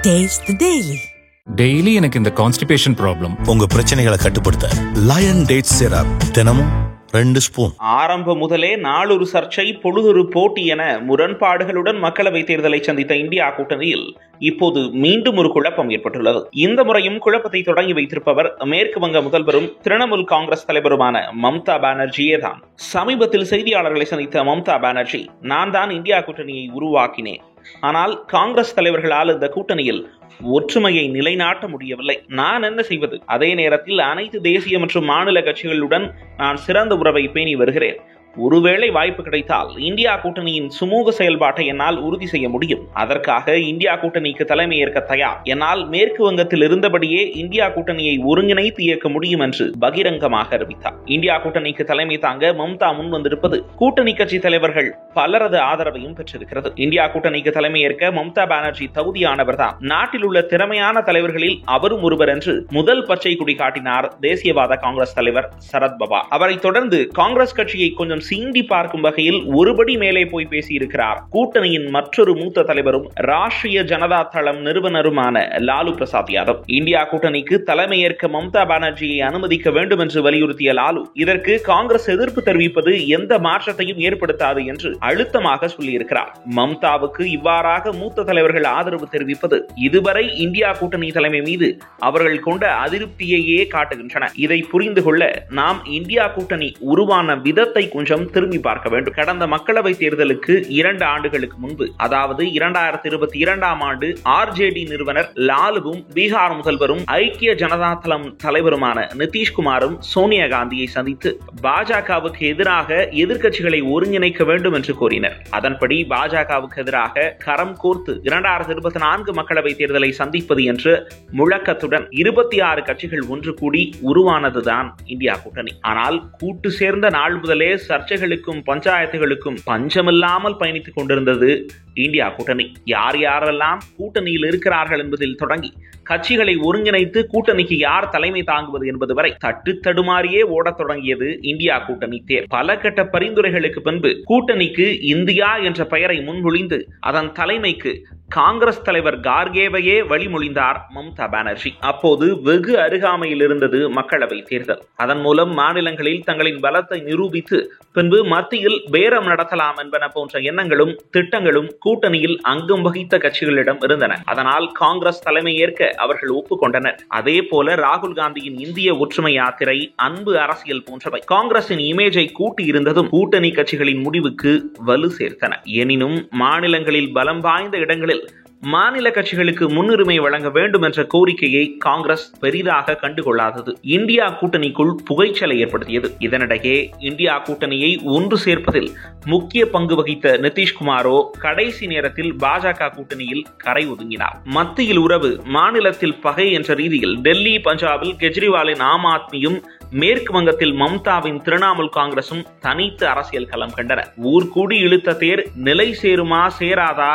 Taste the Daily. Daily எனக்கு இந்த constipation problem. உங்க பிரச்சனைகளை கட்டுப்படுத்த லயன் டேட் சிரப் தினமும் 2 ஸ்பூன். ஆரம்பம் முதலே நாளொரு சர்ச்சை, பொழுதொரு போட்டி என முரண்பாடுகளுடன் மக்களவைத் தேர்தலை சந்தித்த இந்தியா கூட்டணியில் இப்போது மீண்டும் ஒரு குழப்பம் ஏற்பட்டுள்ளது. இந்த முறையும் குழப்பத்தை தொடங்கி வைத்திருப்பவர் மேற்கு வங்க முதல்வரும் திரிணாமுல் காங்கிரஸ் தலைவருமான மம்தா பானர்ஜியே தான். சமீபத்தில் செய்தியாளர்களை சந்தித்த மம்தா பானர்ஜி, நான் தான் இந்தியா கூட்டணியை உருவாக்கினேன், ஆனால் காங்கிரஸ் தலைவர்களால் இந்த கூட்டணியில் ஒற்றுமையை நிலைநாட்ட முடியவில்லை. நான் என்ன செய்வது? அதே நேரத்தில் அனைத்து தேசிய மற்றும் மாநில கட்சிகளுடன் நான் சிறந்த உறவை பேணி வருகிறேன். ஒருவேளை வாய்ப்பு கிடைத்தால் இந்தியா கூட்டணியின் சுமூக செயல்பாட்டை என்னால் உறுதி செய்ய முடியும். அதற்காக இந்தியா கூட்டணிக்கு தலைமை ஏற்க தயார். என்னால் மேற்கு வங்கத்தில் இருந்தபடியே இந்தியா கூட்டணியை ஒருங்கிணைத்து இயக்க முடியும் என்று பகிரங்கமாக அறிவித்தார். இந்தியா கூட்டணிக்கு தலைமை தாங்க மம்தா முன் வந்திருப்பது கூட்டணி கட்சி தலைவர்கள் பலரது ஆதரவையும் பெற்றிருக்கிறது. இந்தியா கூட்டணிக்கு தலைமை ஏற்க மம்தா பானர்ஜி தகுதியானவர் தான். நாட்டில் உள்ள திறமையான தலைவர்களில் அவரும் ஒருவர் என்று முதல் பச்சை குடி காட்டினார் தேசியவாத காங்கிரஸ் தலைவர் சரத்பவார். அவரை தொடர்ந்து காங்கிரஸ் கட்சியை கொஞ்சம் சீண்டி பார்க்கும் வகையில் ஒருபடி மேலே போய் பேசியிருக்கிறார் கூட்டணியின் மற்றொரு மூத்த தலைவரும் ராஷ்டிரிய ஜனதா தளம் நிறுவனருமான லாலு பிரசாத் யாதவ். இந்தியா கூட்டணிக்கு தலைமை ஏற்க மம்தா பானர்ஜியை அனுமதிக்க வேண்டும் என்று வலியுறுத்திய லாலு, இதற்கு காங்கிரஸ் எதிர்ப்பு தெரிவிப்பது எந்த மாற்றத்தையும் ஏற்படுத்தாது என்று அழுத்தமாக சொல்லியிருக்கிறார். மம்தாவுக்கு இவ்வாறாக மூத்த தலைவர்கள் ஆதரவு தெரிவிப்பது இதுவரை இந்தியா கூட்டணி தலைமை மீது அவர்கள் கொண்ட அதிருப்தியையே காட்டுகின்றன. இதை புரிந்து கொள்ள நாம் இந்தியா கூட்டணி உருவான விதத்தை கொஞ்சம் திரும்பி பார்க்க வேண்டும். கடந்த மக்களவை தேர்தலுக்கு 2 ஆண்டுகளுக்கு முன்பு, அதாவது 2022ஆம் ஆண்டு ஆர்ஜேடி நிறுவனர் லாலுவும் பீகார் முதல்வரும் ஐக்கிய ஜனதா தளம் தலைவருமான நிதிஷ்குமாரும் சோனியா காந்தியை சந்தித்து பாஜகவுக்கு எதிராக எதிர்க்கட்சிகளை ஒருங்கிணைக்க வேண்டும் என்று கோரினர். அதன்படி பாஜகவுக்கு எதிராக கரம் கோர்த்து 2024 மக்களவை தேர்தலை சந்திப்பது என்ற முழக்கத்துடன் 26 கட்சிகள் ஒன்று கூடி உருவானதுதான் இந்தியா கூட்டணி. ஆனால் கூட்டு சேர்ந்த நாள் முதலே சர்ச்சைகளுக்கும் பஞ்சாயத்துகளுக்கும் பஞ்சமில்லாமல் பயணித்துக் கொண்டிருந்தது இந்தியா கூட்டணி. யார் யாரெல்லாம் கூட்டணியில் இருக்கிறார்கள் என்பதில் தொடங்கி கட்சிகளை ஒருங்கிணைத்து கூட்டணிக்கு யார் தலைமை தாங்குவது என்பது வரை தட்டு தடுமாறியே ஓடத் தொடங்கியது இந்தியா கூட்டணி தேர். பல கட்ட பரிந்துரைகளுக்கு பின்பு கூட்டணிக்கு இந்தியா என்ற பெயரை முன்மொழிந்து அதன் தலைமைக்கு காங்கிரஸ் தலைவர் கார்கேவையே வழிமொழிந்தார் மம்தா பானர்ஜி. அப்போது வெகு அருகாமையில் இருந்தது மக்களவை தேர்தல். அதன் மூலம் மாநிலங்களில் தங்களின் பலத்தை நிரூபித்து பின்பு மத்தியில் பேரம் நடத்தலாம் என்பன போன்ற எண்ணங்களும் திட்டங்களும் கூட்டணியில் அங்கம் வகித்த கட்சிகளிடம் இருந்தன. அதனால் காங்கிரஸ் தலைமை ஏற்க அவர்கள் ஒப்புக்கொண்டனர். அதே போல ராகுல் காந்தியின் இந்திய ஒற்றுமை யாத்திரை, அன்பு அரசியல் போன்றவை காங்கிரசின் இமேஜை கூட்டி இருந்ததும் கூட்டணி கட்சிகளின் முடிவுக்கு வலு சேர்த்தன. எனினும் மாநிலங்களில் பலம் வாய்ந்த இடங்களில் மாநில கட்சிகளுக்கு முன்னுரிமை வழங்க வேண்டும் என்ற கோரிக்கையை காங்கிரஸ் பெரிதாக கண்டுகொள்ளாதது இந்தியா கூட்டணிக்குள் புகைச்சலை ஏற்படுத்தியது. இதனிடையே இந்தியா கூட்டணியை ஒன்று சேர்ப்பதில் முக்கிய பங்கு வகித்த நிதிஷ்குமாரோ கடைசி நேரத்தில் பாஜக கூட்டணியில் கரை ஒதுங்கினார். மத்தியில் உறவு, மாநிலத்தில் பகை என்ற ரீதியில் டெல்லி, பஞ்சாபில் கெஜ்ரிவாலின் ஆம் ஆத்மியும், மேற்கு வங்கத்தில் மம்தாவின் திரிணாமுல் காங்கிரசும் தனித்து அரசியல் களம் கண்டன. ஊர்கூடி இழுத்த தேர் நிலை சேருமா சேராதா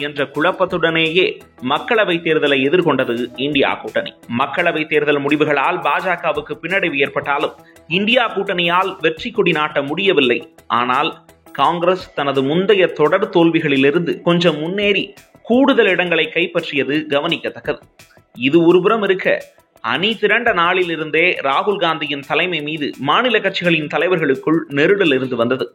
என்ற குழப்பத்துடனேயே மக்களவை தேர்தலை எதிர்கொண்டது இந்தியா கூட்டணி. மக்களவை தேர்தல் முடிவுகளால் பாஜகவுக்கு பின்னடைவு ஏற்பட்டாலும் இந்தியா கூட்டணியால் வெற்றி கொடி நாட்ட முடியவில்லை. ஆனால் காங்கிரஸ் தனது முந்தைய தொடர் தோல்விகளிலிருந்து கொஞ்சம் முன்னேறி கூடுதல் இடங்களை கைப்பற்றியது கவனிக்கத்தக்கது. இது ஒருபுறம் இருக்க, அணி திரண்ட நாளில் இருந்தே ராகுல் காந்தியின் தலைமை மீது மாநில கட்சிகளின் தலைவர்களுக்குள் நெருடல் இருந்து வந்தது.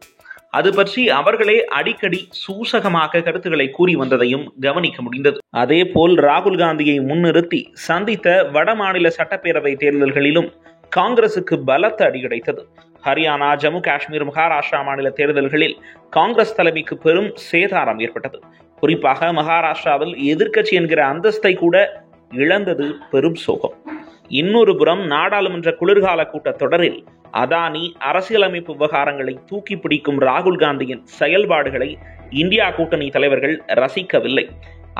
அது பற்றி அவர்களே அடிக்கடி சூசகமாக கருத்துக்களை கூறி வந்ததையும் கவனிக்க முடிந்தது. அதே போல் ராகுல் காந்தியை முன்னிறுத்தி சந்தித்த வட மாநில சட்டப்பேரவை தேர்தல்களிலும் காங்கிரசுக்கு பலத்த அடி கிடைத்தது. ஹரியானா, ஜம்மு காஷ்மீர், மகாராஷ்டிரா மாநில தேர்தல்களில் காங்கிரஸ் தலைமைக்கு பெரும் சேதாரம் ஏற்பட்டது. குறிப்பாக மகாராஷ்டிராவில் எதிர்க்கட்சி என்கிற அந்தஸ்தை கூட இழந்தது பெரும் சோகம். இன்னொரு புறம் நாடாளுமன்ற குளிர்கால கூட்டத்தொடரில் அதானி அரசியலமைப்பு விவகாரங்களை தூக்கி பிடிக்கும் ராகுல் காந்தியின் செயல்பாடுகளை இந்தியா கூட்டணி தலைவர்கள் ரசிக்கவில்லை.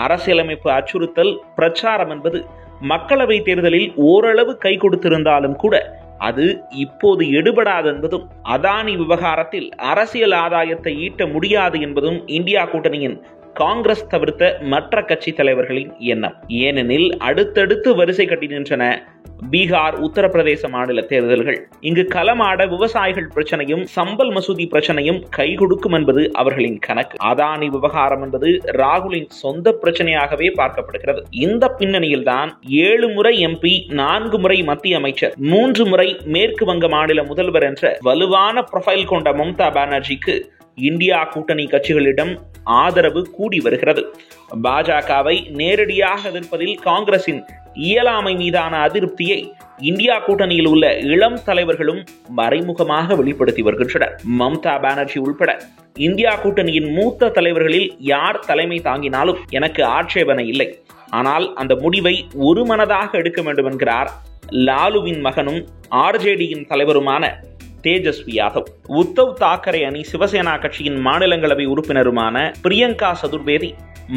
அரசியலமைப்பு அச்சுறுத்தல் பிரச்சாரம் என்பது மக்களவை தேர்தலில் ஓரளவு கை கொடுத்திருந்தாலும் கூட அது இப்போது எடுபடாது என்பதும், அதானி விவகாரத்தில் அரசியல் ஆதாயத்தை ஈட்ட முடியாது என்பதும் இந்தியா கூட்டணியின் காங்கிரஸ் தவிர்த்த மற்ற கட்சி தலைவர்களின் எண்ணம். ஏனெனில் அடுத்தடுத்து வரிசை கட்டி நின்றன பீகார், உத்தரப்பிரதேச மாநில தேர்தல்கள். இங்கு களமாட விவசாயிகள் பிரச்சனையும் சம்பல் மசூதி பிரச்சனையும் கை கொடுக்கும் என்பது அவர்களின் கணக்கு. அதானி விவகாரம் என்பது ராகுலின் சொந்த பிரச்சனையாகவே பார்க்கப்படுகிறது. இந்த பின்னணியில் தான் 7 முறை MP, 4 முறை மத்திய அமைச்சர், 3 முறை மேற்கு வங்க மாநில முதல்வர் என்ற வலுவான ப்ரொஃபைல் கொண்ட மம்தா பானர்ஜிக்கு இந்தியா கூட்டணி கட்சிகளிடம் ஆதரவு கூடி வருகிறது. பாஜகவை நேரடியாக எதிர்ப்பதில் காங்கிரசின் இயலாமை மீதான அதிருப்தியை இந்தியா கூட்டணியில் உள்ள இளம் தலைவர்களும் மறைமுகமாக வெளிப்படுத்தி வருகின்றனர். மம்தா பானர்ஜி உள்பட இந்தியா கூட்டணியின் மூத்த தலைவர்களில் யார் தலைமை தாங்கினாலும் எனக்கு ஆட்சேபனை இல்லை. ஆனால் அந்த முடிவை ஒருமனதாக எடுக்க வேண்டும் என்கிறார் லாலுவின் மகனும் RJDயின் தலைவருமான தேஜஸ்வி யாதவ். உத்தவ் தாக்கரே அணி சிவசேனா கட்சியின் மாநிலங்களவை உறுப்பினருமான பிரியங்கா சதுர்வேதி,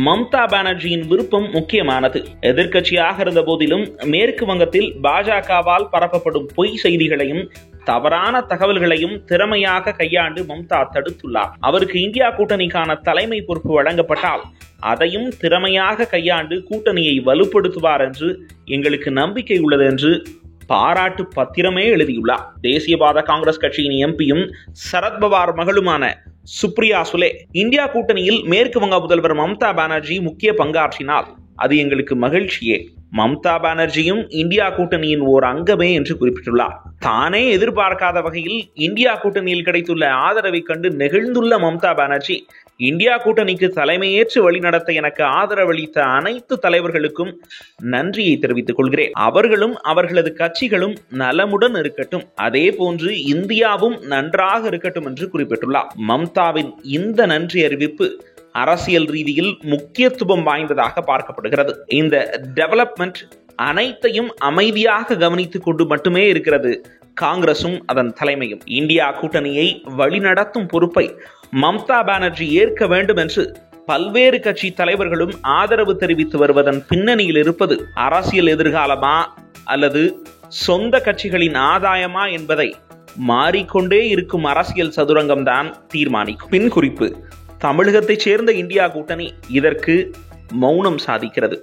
மம்தா பானர்ஜியின் விருப்பம் முக்கியமானது. எதிர்க்கட்சியாக இருந்த போதிலும் மேற்கு வங்கத்தில் பாஜகவால் பரப்பப்படும் பொய் செய்திகளையும் தவறான தகவல்களையும் திறமையாக கையாண்டு மம்தா தடுத்துள்ளார். அவருக்கு இந்தியா கூட்டணிக்கான தலைமை பொறுப்பு வழங்கப்பட்டால் அதையும் திறமையாக கையாண்டு கூட்டணியை வலுப்படுத்துவார் என்று எங்களுக்கு நம்பிக்கை உள்ளது என்று பாராட்டு பத்திரமே எழுதியுள்ளார். தேசியவாத காங்கிரஸ் கட்சியின் MPயும் சரத்பவார் மகளுமான சுப்ரியா சுலே, இந்தியா கூட்டணியில் மேற்கு வங்க முதல்வர் மம்தா பானர்ஜி முக்கிய பங்காற்றினால் அது எங்களுக்கு மகிழ்ச்சியே. மம்தா பானர்ஜியும் இந்தியா கூட்டணியின் ஓர் அங்கமே என்று குறிப்பிட்டுள்ளார். தானே எதிர்பார்க்காத வகையில் இந்தியா கூட்டணியில் கிடைத்துள்ள ஆதரவை கண்டு நெகிழ்ந்துள்ள மம்தா பானர்ஜி, இந்தியா கூட்டணிக்கு தலைமையேற்று வழிநடத்த எனக்கு ஆதரவளித்த அனைத்து தலைவர்களுக்கும் நன்றியை தெரிவித்துக் கொள்கிறேன். அவர்களும் அவர்களது கட்சிகளும் நலமுடன் இருக்கட்டும், அதே போன்று இந்தியாவும் நன்றாக இருக்கட்டும் என்று குறிப்பிட்டுள்ளார். மம்தாவின் இந்த நன்றி அறிவிப்பு அரசியல் ரீதியில் முக்கியத்துவம் வாய்ந்ததாக பார்க்கப்படுகிறது. இந்த டெவலப்மெண்ட் அனைத்தையும் அமைதியாக கவனித்துக் கொண்டு மட்டுமே இருக்கிறது காங்கிரசும் அதன் தலைமையும். இந்தியா கூட்டணியை வழிநடத்தும் பொறுப்பை மம்தா பானர்ஜி ஏற்க வேண்டும் என்று பல்வேறு கட்சி தலைவர்களும் ஆதரவு தெரிவித்து வருவதன் பின்னணியில் இருப்பது அரசியல் எதிர்காலமா அல்லது சொந்த கட்சிகளின் ஆதாயமா என்பதை மாறிக்கொண்டே இருக்கும் அரசியல் சதுரங்கம்தான் தீர்மானிக்கும். பின் குறிப்பு: தமிழகத்தைச் சேர்ந்த இந்தியா கூட்டணி இதற்கு மௌனம் சாதிக்கிறது.